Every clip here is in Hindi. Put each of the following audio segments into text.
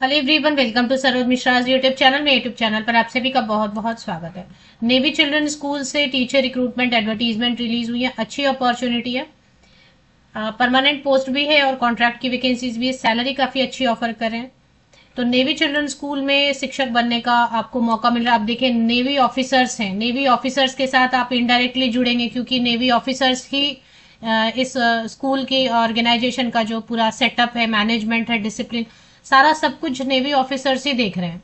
Hello everyone, welcome to Saroj Mishra YouTube channel. में यूट्यूब चैनल पर आप सभी का बहुत बहुत स्वागत है। नेवी चिल्ड्रन स्कूल से टीचर रिक्रूटमेंट एडवर्टीजमेंट रिलीज हुई है। अच्छी अपॉर्चुनिटी है, परमानेंट पोस्ट भी है और कॉन्ट्रैक्ट की वैकेंसीज भी है। सैलरी काफ़ी अच्छी ऑफर कर रहे हैं। तो नेवी चिल्ड्रन स्कूल में शिक्षक बनने का आपको मौका मिल रहा है। आप देखिए, नेवी ऑफिसर्स हैं, नेवी ऑफिसर्स के साथ आप इनडायरेक्टली जुड़ेंगे क्योंकि नेवी ऑफिसर्स ही इस स्कूल की ऑर्गेनाइजेशन का जो पूरा सेटअप है, मैनेजमेंट है, डिसिप्लिन, सारा सब कुछ नेवी ऑफिसर्स ही देख रहे हैं।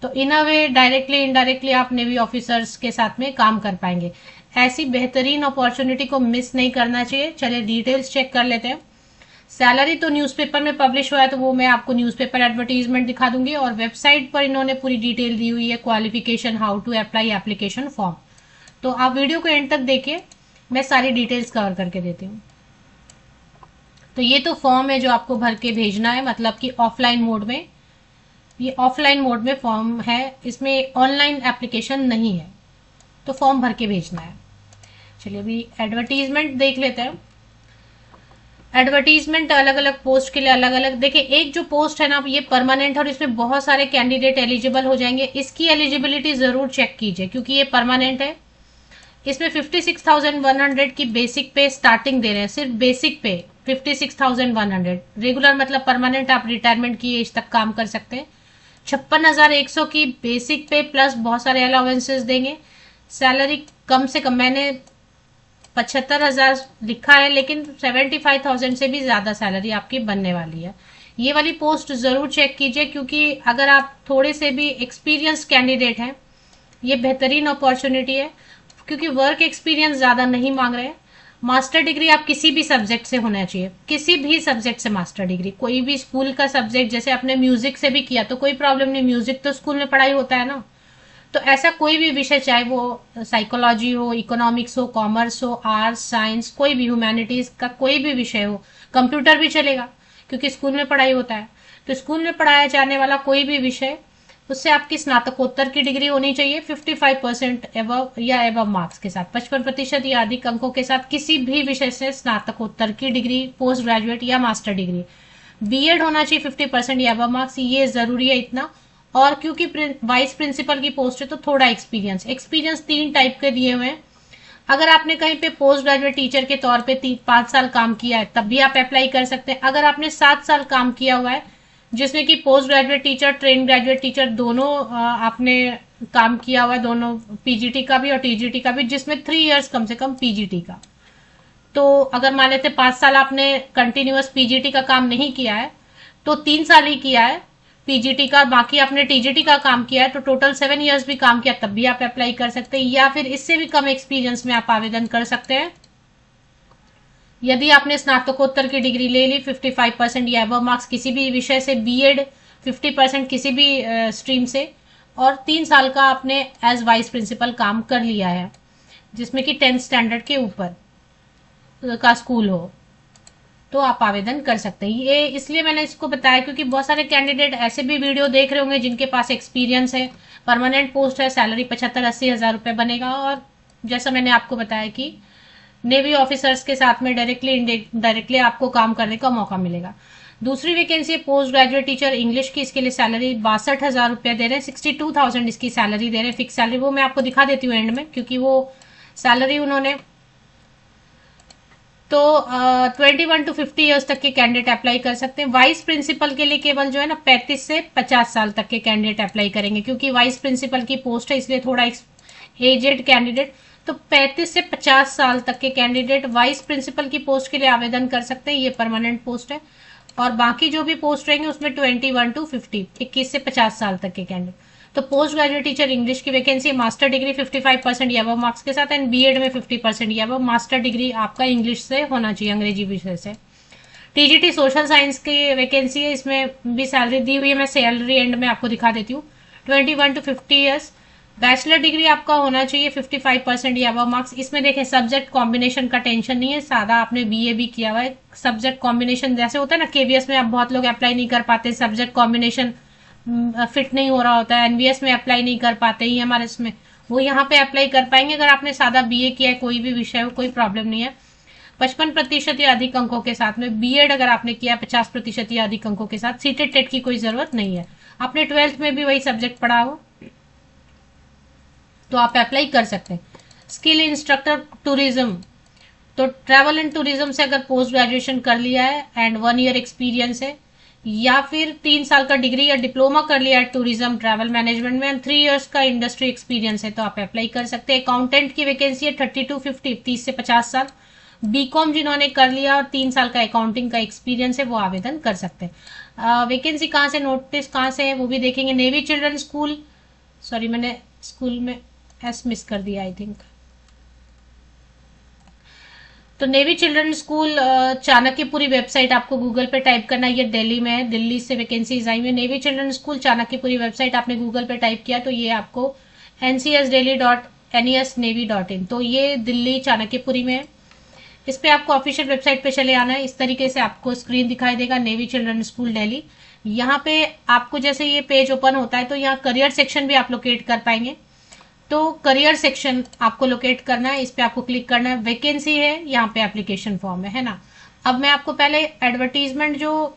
तो इन अ वे डायरेक्टली इनडायरेक्टली आप नेवी ऑफिसर्स के साथ में काम कर पाएंगे। ऐसी बेहतरीन अपॉर्चुनिटी को मिस नहीं करना चाहिए। चलिए डिटेल्स चेक कर लेते हैं। सैलरी तो न्यूज़पेपर में पब्लिश हुआ है, तो वो मैं आपको न्यूज़पेपर एडवर्टीजमेंट दिखा दूंगी, और वेबसाइट पर इन्होंने पूरी डिटेल दी हुई है, qualification, how to apply application form. तो आप वीडियो को एंड तक देखिए, मैं सारी डिटेल्स कवर करके देती हूँ। तो ये तो फॉर्म है जो आपको भर के भेजना है, मतलब कि ऑफलाइन मोड में। ये ऑफलाइन मोड में फॉर्म है, इसमें ऑनलाइन एप्लीकेशन नहीं है, तो फॉर्म भर के भेजना है। चलिए अभी एडवर्टीजमेंट देख लेते हैं। एडवर्टीजमेंट अलग अलग पोस्ट के लिए अलग अलग। देखिए, एक जो पोस्ट है ना, ये परमानेंट है और इसमें बहुत सारे कैंडिडेट एलिजिबल हो जाएंगे। इसकी एलिजिबिलिटी जरूर चेक कीजिए क्योंकि ये परमानेंट है। इसमें 56,100 की बेसिक पे स्टार्टिंग दे रहे हैं, सिर्फ बेसिक पे 56,100। रेगुलर मतलब परमानेंट, आप रिटायरमेंट की एज तक काम कर सकते हैं। 56,100 की बेसिक पे प्लस बहुत सारे अलाउंसेस देंगे। सैलरी कम से कम, मैंने 75,000 लिखा है, लेकिन 75,000 से भी ज्यादा सैलरी आपकी बनने वाली है। ये वाली पोस्ट जरूर चेक कीजिए क्योंकि अगर आप थोड़े से भी एक्सपीरियंस कैंडिडेट हैं, ये बेहतरीन अपॉर्चुनिटी है क्योंकि वर्क एक्सपीरियंस ज्यादा नहीं मांग रहे हैं। मास्टर डिग्री आप किसी भी सब्जेक्ट से होना चाहिए, किसी भी सब्जेक्ट से मास्टर डिग्री, कोई भी स्कूल का सब्जेक्ट। जैसे आपने म्यूजिक से भी किया तो कोई प्रॉब्लम नहीं, म्यूजिक तो स्कूल में पढ़ाई होता है ना। तो ऐसा कोई भी विषय, चाहे वो साइकोलॉजी हो, इकोनॉमिक्स हो, कॉमर्स हो, आर्ट्स, साइंस, कोई भी ह्यूमैनिटीज का कोई भी विषय हो, कंप्यूटर भी चलेगा क्योंकि स्कूल में पढ़ाई होता है। तो स्कूल में पढ़ाया जाने वाला कोई भी विषय, उससे आपकी स्नातकोत्तर की डिग्री होनी चाहिए 55% एबव या एबव मार्क्स के साथ, 55% या अधिक अंकों के साथ किसी भी विषय से स्नातकोत्तर की डिग्री, पोस्ट ग्रेजुएट या मास्टर डिग्री। बीएड होना चाहिए 50% या एबव मार्क्स, ये जरूरी है इतना। और क्योंकि वाइस प्रिंसिपल की पोस्ट है तो थोड़ा एक्सपीरियंस। एक्सपीरियंस 3 टाइप के दिए हुए हैं। अगर आपने कहीं पे पोस्ट ग्रेजुएट टीचर के तौर पे 5 साल काम किया है तब भी आप अप्लाई कर सकते हैं। अगर आपने 7 साल काम किया हुआ है, जिसमें कि post graduate teacher, train graduate teacher दोनों आपने काम किया हुआ है, दोनों पीजीटी का भी और टीजीटी का भी, जिसमें 3 इयर्स कम से कम पीजीटी का। तो अगर मान लेते 5 साल आपने कंटिन्यूअस पीजीटी का काम नहीं किया है तो 3 साल ही किया है पीजीटी का, बाकी आपने टीजीटी का काम किया है, तो टोटल 7 इयर्स भी काम किया, तब भी आप अप्लाई कर सकते हैं। या फिर इससे भी कम एक्सपीरियंस में आप आवेदन कर सकते हैं यदि आपने स्नातकोत्तर की डिग्री ले ली 55% या अबव मार्क्स किसी भी विषय से, बीएड 50% किसी भी स्ट्रीम से, और 3 साल का आपने एज वाइस प्रिंसिपल काम कर लिया है जिसमें कि 10th स्टैंडर्ड के ऊपर का स्कूल हो, तो आप आवेदन कर सकते हैं। ये इसलिए मैंने इसको बताया क्योंकि बहुत सारे कैंडिडेट ऐसे भी वीडियो देख रहे होंगे जिनके पास एक्सपीरियंस है, परमानेंट पोस्ट है, सैलरी 75-80 हज़ार रुपए बनेगा, और जैसा मैंने आपको बताया कि नेवी ऑफिसर्स के साथ में डायरेक्टली इनडायरेक्टली आपको काम करने का मौका मिलेगा। दूसरी vacancy post graduate teacher English की, इसके लिए सैलरी 62,000 रुपया दे रहे हैं, 62,000 इसकी सैलरी दे रहे हैं, फिक्स सैलरी। वो मैं आपको दिखा देती हूँ एंड में क्योंकि वो सैलरी उन्होंने, तो 21 to 50 ईयर्स तक के कैंडिडेट अप्लाई कर सकते हैं। वाइस प्रिंसिपल के लिए केवल जो है ना 35 से 50 साल तक के कैंडिडेट अप्लाई करेंगे क्योंकि वाइस प्रिंसिपल की पोस्ट है, इसलिए थोड़ा एजेड कैंडिडेट। तो 35 से 50 साल तक के कैंडिडेट वाइस प्रिंसिपल की पोस्ट के लिए आवेदन कर सकते हैं, ये परमानेंट पोस्ट है। और बाकी जो भी पोस्ट रहेंगे उसमें 21 to 50, 21 से 50 साल तक के कैंडिडेट। तो पोस्ट ग्रेजुएट टीचर इंग्लिश की वैकेंसी, मास्टर डिग्री 55% या अबव मार्क्स के साथ, एंड बीएड में 50% या अबव, मास्टर डिग्री आपका इंग्लिश से होना चाहिए, अंग्रेजी विषय से। टीजीटी सोशल साइंस की वैकेंसी है, इसमें भी सैलरी दी हुई है, मैं सैलरी एंड में आपको दिखा देती हूँ। 21 to 50 ईयर्स, बैचलर डिग्री आपका होना चाहिए 55% या अबव मार्क्स। इसमें देखें, सब्जेक्ट कॉम्बिनेशन का टेंशन नहीं है, सादा आपने बीए भी किया हुआ है। सब्जेक्ट कॉम्बिनेशन जैसे होता है ना, केवीएस में अब बहुत लोग अप्लाई नहीं कर पाते, सब्जेक्ट कॉम्बिनेशन फिट नहीं हो रहा होता है, एनवीएस में अप्लाई नहीं कर पाते, ईएमआरएस में, वो यहाँ पे अप्लाई कर पाएंगे। अगर आपने सादा बीए किया है, कोई भी विषय हो, कोई प्रॉब्लम नहीं है। 55% या अधिक अंकों के साथ में। बीएड अगर आपने किया 50% या अधिक अंकों के साथ, सीटेट टेट की कोई जरूरत नहीं है। आपने 12th में भी वही सब्जेक्ट पढ़ा हो तो आप अप्लाई कर सकते हैं। स्किल इंस्ट्रक्टर टूरिज्म, तो ट्रैवल एंड टूरिज्म से अगर पोस्ट ग्रेजुएशन कर लिया है एंड 1 ईयर एक्सपीरियंस है, या फिर 3 साल का डिग्री या डिप्लोमा कर लिया है टूरिज्म ट्रैवल मैनेजमेंट में एंड 3 इयर्स का इंडस्ट्री एक्सपीरियंस है, तो आप अप्लाई कर सकते हैं। अकाउंटेंट की वैकेंसी है 3250, 30 से 50 साल। बीकॉम जिन्होंने कर लिया और 3 साल का अकाउंटिंग का एक्सपीरियंस है वो आवेदन कर सकते हैं। वैकेंसी कहाँ से, नोटिस कहाँ से है वो भी देखेंगे। नेवी चिल्ड्रन स्कूल, सॉरी मैंने स्कूल में एस मिस कर दिया आई थिंक। तो navy children school Chanakyapuri website आपको गूगल पे टाइप करना है, ये दिल्ली में है, दिल्ली से वैकेंसीज आई हुई। Navy children school Chanakyapuri website आपने गूगल पे टाइप किया तो ये आपको ncsdelhi.nesnavy.in, तो ये दिल्ली चाणक्यपुरी में है। इस पे आपको ऑफिशियल वेबसाइट पे चले आना है। इस तरीके से आपको स्क्रीन दिखाई देगा, नेवी चिल्ड्रन स्कूल दिल्ली। यहाँ पे आपको जैसे ये पेज ओपन होता है तो यहाँ करियर सेक्शन भी आप लोकेट कर पाएंगे। तो करियर सेक्शन आपको लोकेट करना है, इस पे आपको क्लिक करना है। वैकेंसी है, यहाँ पे एप्लीकेशन फॉर्म है ना। अब मैं आपको पहले एडवर्टीजमेंट जो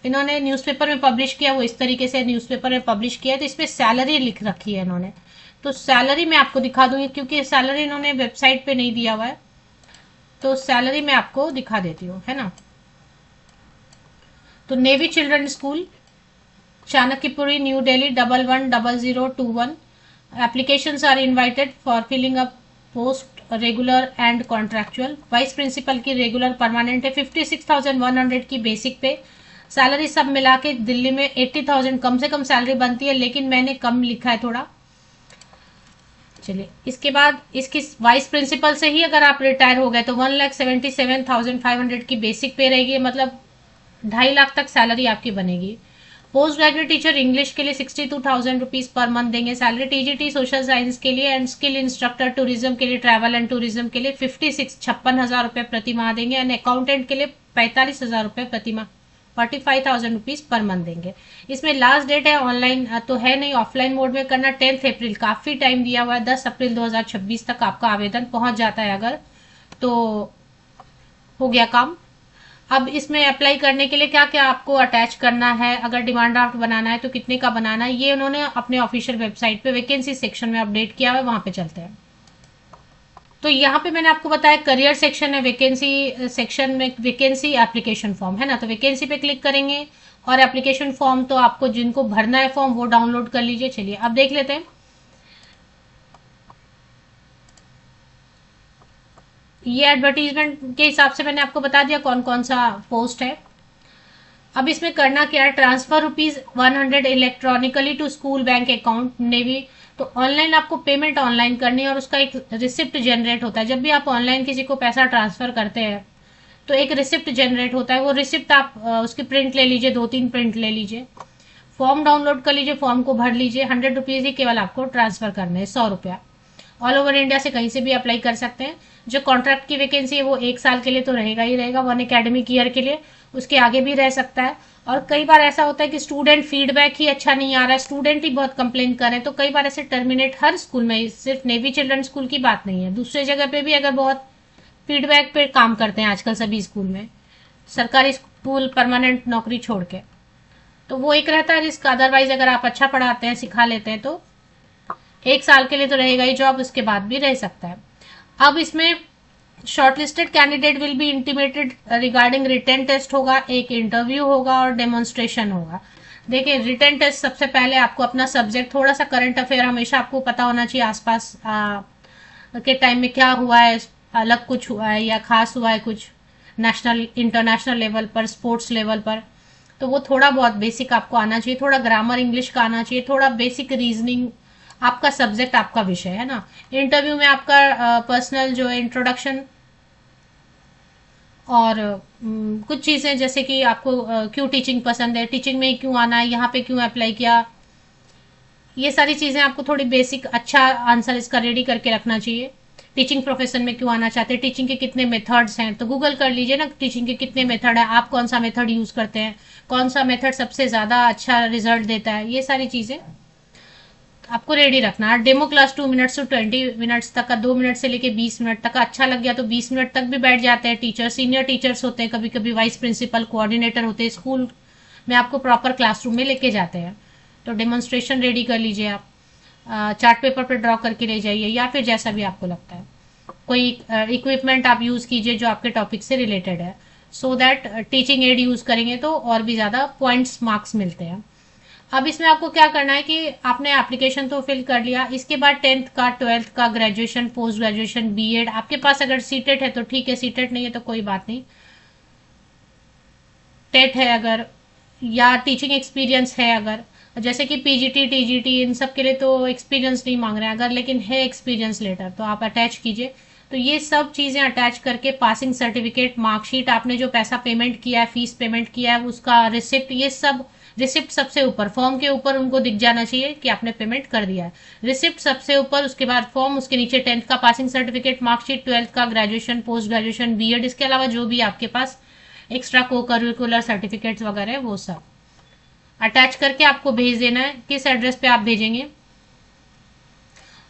इन्होंने न्यूज़पेपर में पब्लिश किया वो इस तरीके से न्यूज़पेपर में पब्लिश किया है, तो इस पे सैलरी लिख रखी है इन्होंने। तो सैलरी मैं आपको दिखा दूंगी क्योंकि सैलरी इन्होंने वेबसाइट पे नहीं दिया हुआ है, तो सैलरी मैं आपको दिखा देती हूँ, है ना। तो navy children school Chanakyapuri new Delhi 110021। Applications are invited for filling up post regular and contractual। Vice principal की रेगुलर परमानेंट है। 56,100 की बेसिक पे। सैलरी सब मिला के दिल्ली में 80,000 कम से कम सैलरी बनती है, लेकिन मैंने कम लिखा है थोड़ा। चलिए इसके बाद इसकी वाइस प्रिंसिपल से ही अगर आप रिटायर हो गए तो 1,77,500 की बेसिक पे रहेगी, मतलब 2.5 लाख तक सैलरी आपकी बनेगी। पोस्ट ग्रेजुएट टीचर इंग्लिश के लिए 62,000 रुपीज पर मंथ देंगे सैलरी। टीजीटी सोशल साइंस के लिए एंड स्किल इंस्ट्रक्टर टूरिज्म के लिए, ट्रैवल एंड टूरिज्म के लिए 56,000 रुपए प्रति माह देंगे एंड अकाउंटेंट के लिए 45,000 रुपए प्रति माह, 45,000 रुपीज पर मंथ देंगे। इसमें लास्ट डेट है ऑनलाइन तो है नहीं, ऑफलाइन मोड में करना 10 अप्रैल, काफी टाइम दिया हुआ है। 10 अप्रैल 2026 तक आपका आवेदन पहुंच जाता है अगर तो हो गया काम। अब इसमें अप्लाई करने के लिए क्या क्या आपको अटैच करना है, अगर डिमांड ड्राफ्ट बनाना है तो कितने का बनाना है, ये उन्होंने अपने ऑफिशियल वेबसाइट पे वैकेंसी सेक्शन में अपडेट किया हुआ है, वहां पे चलते हैं। तो यहाँ पे मैंने आपको बताया करियर सेक्शन है, वैकेंसी सेक्शन में वैकेंसी एप्लीकेशन फॉर्म है ना। तो वैकेंसी पे क्लिक करेंगे और एप्लीकेशन फॉर्म तो आपको जिनको भरना है फॉर्म वो डाउनलोड कर लीजिए। चलिए अब देख लेते हैं। ये एडवर्टीजमेंट के हिसाब से मैंने आपको बता दिया कौन कौन सा पोस्ट है। अब इसमें करना क्या है, transfer ₹100 electronically to school bank account navy. तो ऑनलाइन आपको पेमेंट ऑनलाइन करनी है और उसका एक रिसिप्ट जनरेट होता है। जब भी आप ऑनलाइन किसी को पैसा ट्रांसफर करते हैं तो एक रिसिप्ट जनरेट होता है, वो रिसिप्ट आप उसकी प्रिंट ले लीजिए, 2-3 प्रिंट ले लीजिए, फॉर्म डाउनलोड कर लीजिए, फॉर्म को भर लीजिए। 100 रुपीज ही केवल आपको ट्रांसफर करने हैं, 100 रुपया। ऑल ओवर इंडिया से कहीं से भी अप्लाई कर सकते हैं। जो कॉन्ट्रैक्ट की वैकेंसी है वो 1 साल के लिए तो रहेगा ही रहेगा, 1 एकेडमिक ईयर के लिए, उसके आगे भी रह सकता है। और कई बार ऐसा होता है कि स्टूडेंट फीडबैक ही अच्छा नहीं आ रहा है, स्टूडेंट ही बहुत कंप्लेन कर रहे हैं, तो कई बार ऐसे टर्मिनेट, हर स्कूल में, सिर्फ नेवी चिल्ड्रन स्कूल की बात नहीं है, दूसरे जगह पे भी अगर बहुत फीडबैक पे काम करते हैं आजकल सभी स्कूल में, सरकारी स्कूल परमानेंट नौकरी छोड़ के, तो वो एक रहता है रिस्क। अदरवाइज अगर आप अच्छा पढ़ाते हैं, सिखा लेते हैं तो 1 साल के लिए तो रहेगा ही जॉब, उसके बाद भी रह सकता है। अब इसमें shortlisted candidate will be intimated regarding written test होगा, एक इंटरव्यू होगा और डेमोन्स्ट्रेशन होगा। देखिए रिटन टेस्ट सबसे पहले आपको अपना सब्जेक्ट, थोड़ा सा करंट अफेयर हमेशा आपको पता होना चाहिए, आसपास के टाइम में क्या हुआ है, अलग कुछ हुआ है या खास हुआ है कुछ नेशनल इंटरनेशनल लेवल पर, स्पोर्ट्स लेवल पर, तो वो थोड़ा बहुत बेसिक आपको आना चाहिए। थोड़ा ग्रामर इंग्लिश का आना चाहिए, थोड़ा बेसिक रीजनिंग, आपका सब्जेक्ट आपका विषय है ना। इंटरव्यू में आपका पर्सनल जो है इंट्रोडक्शन और कुछ चीजें जैसे कि आपको क्यों टीचिंग पसंद है, टीचिंग में क्यों आना है, यहाँ पे क्यों अप्लाई किया, ये सारी चीजें आपको थोड़ी बेसिक अच्छा आंसर इसका रेडी करके रखना चाहिए। टीचिंग प्रोफेशन में क्यों आना चाहते हैं, टीचिंग के कितने मेथड्स हैं, तो गूगल कर लीजिए ना टीचिंग के कितने मेथड है, आप कौन सा मेथड यूज करते हैं, कौन सा मेथड सबसे ज्यादा अच्छा रिजल्ट देता है, ये सारी चीजें आपको रेडी रखना है। Demo class 2 minutes to 20 minutes तक का, 2 मिनट से लेके 20 मिनट तक का, अच्छा लग गया तो 20 मिनट तक भी बैठ जाते हैं टीचर। सीनियर टीचर्स होते हैं, कभी कभी वाइस प्रिंसिपल, कोऑर्डिनेटर होते हैं स्कूल में, आपको प्रॉपर क्लासरूम में लेके जाते हैं। तो डेमोन्स्ट्रेशन रेडी कर लीजिए आप, चार्ट पेपर पर ड्रॉ करके ले जाइए, या फिर जैसा भी आपको लगता है। कोई इक्विपमेंट आप यूज कीजिए जो आपके टॉपिक से रिलेटेड है, so that teaching add use करेंगे तो और भी ज्यादा पॉइंट्स मार्क्स मिलते हैं। अब इसमें आपको क्या करना है कि आपने एप्लीकेशन तो फिल कर लिया, इसके बाद 10th का, 12th का, ग्रेजुएशन, पोस्ट ग्रेजुएशन, बीएड, आपके पास अगर सीटेट है तो ठीक है, सीटेट नहीं है तो कोई बात नहीं, टेट है अगर, या टीचिंग एक्सपीरियंस है अगर, जैसे कि पीजीटी, टीजीटी, इन सब के लिए तो एक्सपीरियंस नहीं मांग रहे हैं, अगर लेकिन है एक्सपीरियंस लेटर तो आप अटैच कीजिए। तो ये सब चीजें अटैच करके, पासिंग सर्टिफिकेट, मार्कशीट, आपने जो पैसा पेमेंट किया है, फीस पेमेंट किया है, उसका रिसिप्ट, ये सब, रिसिप्ट सबसे ऊपर, फॉर्म के ऊपर उनको दिख जाना चाहिए कि आपने पेमेंट कर दिया है। रिसिप्ट सबसे ऊपर, उसके बाद फॉर्म, उसके नीचे 10th का पासिंग सर्टिफिकेट, मार्कशीट, 12th का, ग्रेजुएशन, पोस्ट ग्रेजुएशन, बीएड, इसके अलावा जो भी आपके पास एक्स्ट्रा को करिकुलर सर्टिफिकेट्स वगैरह है वो सब अटैच करके आपको भेज देना है। किस एड्रेस पे आप भेजेंगे?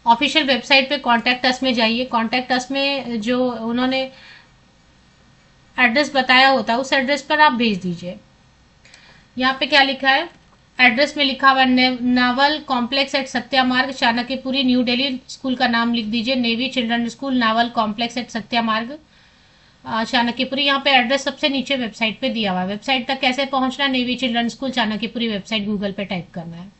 ऑफिशियल वेबसाइट पे कॉन्टैक्ट अस में जाइए, कॉन्टैक्ट अस में जो उन्होंने एड्रेस बताया होता है उस एड्रेस पर आप भेज दीजिए। यहाँ पे क्या लिखा है? एड्रेस में लिखा हुआ है novel complex at Satya Marg, Chanakyapuri, new Delhi. School का नाम लिख दीजिए, navy children school, naval complex at Satya Marg, Chanakyapuri. यहाँ पे एड्रेस सबसे नीचे वेबसाइट पे दिया हुआ है। वेबसाइट तक कैसे पहुंचना है? Navy children school, Chanakyapuri website Google पे टाइप करना है।